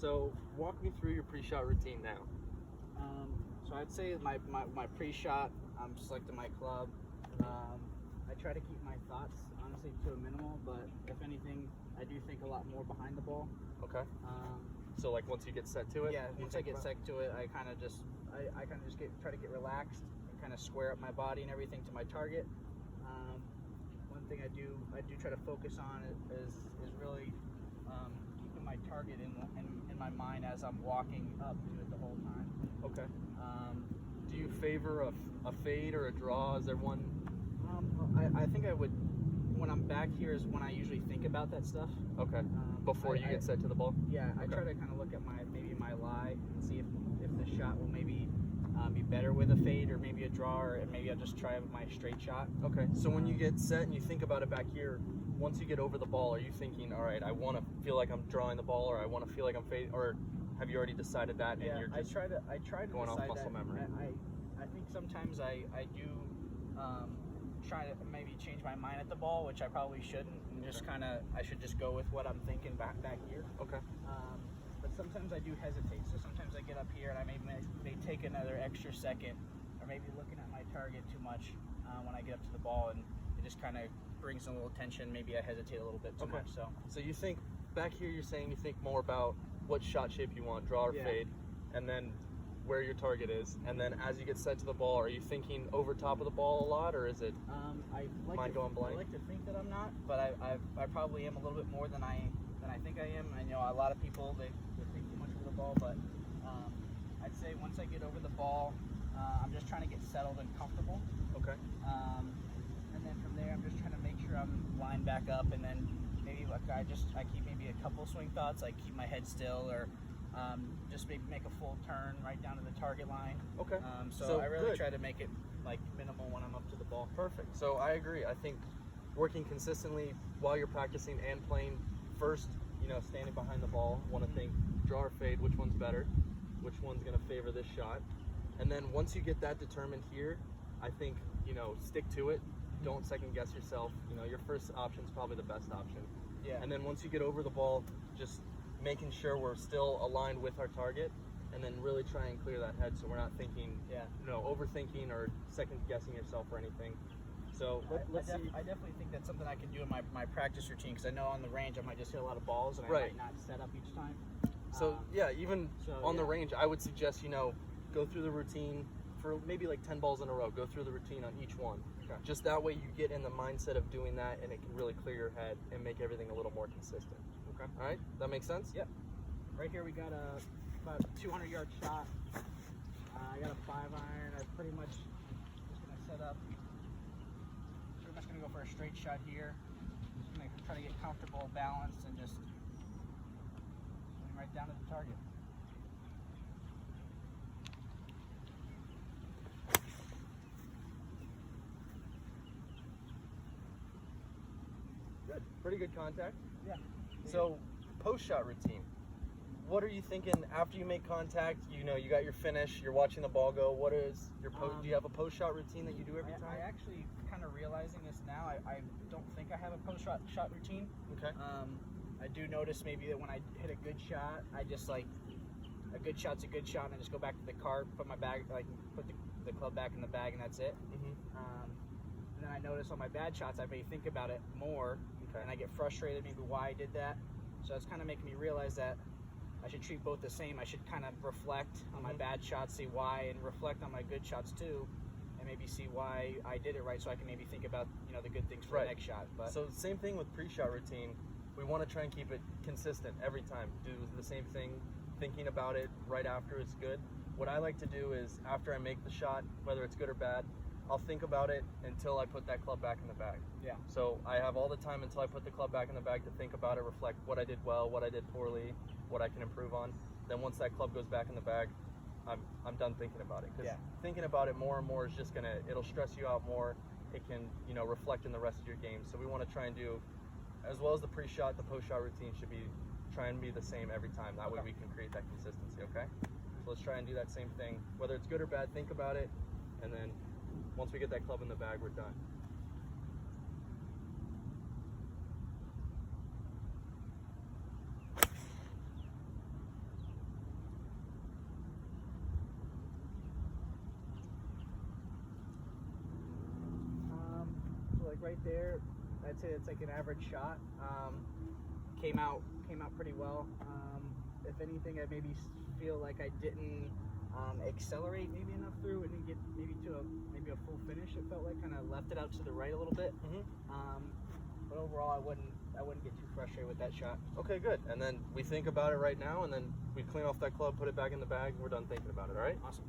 So walk me through your pre-shot routine now. So I'd say my pre-shot, I'm selecting my club. I try to keep my thoughts, honestly, to a minimal, but if anything, I do think a lot more behind the ball. Okay. So like once you get set to it? Yeah, once I get set to it, I kind of just try to get relaxed and kind of square up my body and everything to my target. One thing I do try to focus on is really keeping my target in my mind as I'm walking up to it the whole time. Okay. Do you favor a fade or a draw? Is there one? I think I would, when I'm back here is when I usually think about that stuff. Okay. Before you get set to the ball? Yeah, okay. I try to kind of look at maybe my lie and see if the shot will maybe be better with a fade or maybe a draw, or maybe I'll just try my straight shot. Okay, so when you get set and you think about it back here, once you get over the ball, are you thinking, all right, I want to feel like I'm drawing the ball, or I want to feel like I'm fading, or have you already decided that and you're just I try to going off decide muscle that. memory? I think sometimes I do try to maybe change my mind at the ball, which I probably shouldn't, and just I should just go with what I'm thinking back here. Okay. But sometimes I do hesitate, so sometimes I get up here and I may take another extra second, or maybe looking at my target too much when I get up to the ball, and it just kind of brings a little tension. Maybe I hesitate a little bit too much. So you think back here, you're saying you think more about what shot shape you want, draw or fade, and then where your target is, and then as you get set to the ball, are you thinking over top of the ball a lot, or is it mind going blank? I like to think that I'm not, but I probably am a little bit more than I think I am. I know a lot of people they think too much over the ball, but I'd say once I get over the ball, I'm just trying to get settled and comfortable. Okay. And then from there, I'm just trying to make sure I'm lined back up, and then maybe I keep maybe a couple swing thoughts, like keep my head still, or just maybe make a full turn right down to the target line. Okay. So I really try to make it like minimal when I'm up to the ball. Perfect. So I agree. I think working consistently while you're practicing and playing, first, standing behind the ball, want to think draw or fade, which one's better, which one's going to favor this shot. And then once you get that determined here, I think, stick to it. Don't second guess yourself. Your first option is probably the best option. Yeah. And then once you get over the ball, just making sure we're still aligned with our target, and then really try and clear that head so we're not thinking, overthinking or second guessing yourself or anything. So let's see. I definitely think that's something I can do in my practice routine, because I know on the range I might just hit a lot of balls and I might not set up each time. So even on the range, I would suggest go through the routine for maybe like 10 balls in a row. Go through the routine on each one. Okay. Just that way you get in the mindset of doing that, and it can really clear your head and make everything a little more consistent. Okay. All right, that makes sense? Yep. Right here we got about a 200-yard shot. I got a 5-iron. I pretty much just gonna set up. Pretty much gonna go for a straight shot here. Just gonna try to get comfortable, balanced, and just swing right down to the target. Good. Pretty good contact. Yeah. So, post-shot routine. What are you thinking after you make contact? You got your finish, you're watching the ball go. What is your post? Do you have a post-shot routine that you do every time? I actually kind of realizing this now. I don't think I have a post-shot routine. Okay. I do notice maybe that when I hit a good shot, I just a good shot's a good shot, and I just go back to the cart, put my bag, put the club back in the bag, and that's it. And then I notice on my bad shots, I may think about it more, and I get frustrated maybe why I did that. So it's kind of making me realize that I should treat both the same. I should kind of reflect on my bad shots, see why, and reflect on my good shots too, and maybe see why I did it right, so I can maybe think about the good things for the next shot. But so same thing with pre-shot routine. We want to try and keep it consistent every time. Do the same thing, thinking about it right after it's good. What I like to do is after I make the shot, whether it's good or bad, I'll think about it until I put that club back in the bag. Yeah. So I have all the time until I put the club back in the bag to think about it, reflect what I did well, what I did poorly, what I can improve on. Then once that club goes back in the bag, I'm done thinking about it. Because thinking about it more and more is just it'll stress you out more. It can, reflect in the rest of your game. So we want to try and do, as well as the pre-shot, the post-shot routine should be, try and be the same every time. That way we can create that consistency, okay? So let's try and do that same thing. Whether it's good or bad, think about it, and then once we get that club in the bag, we're done. right there. I'd say it's like an average shot. Came out pretty well. If anything, I maybe feel like I didn't accelerate maybe enough through and get maybe to a full finish. It felt like kind of left it out to the right a little bit. But overall, I wouldn't get too frustrated with that shot. Okay, good. And then we think about it right now, and then we clean off that club, put it back in the bag, and we're done thinking about it. All right? Awesome.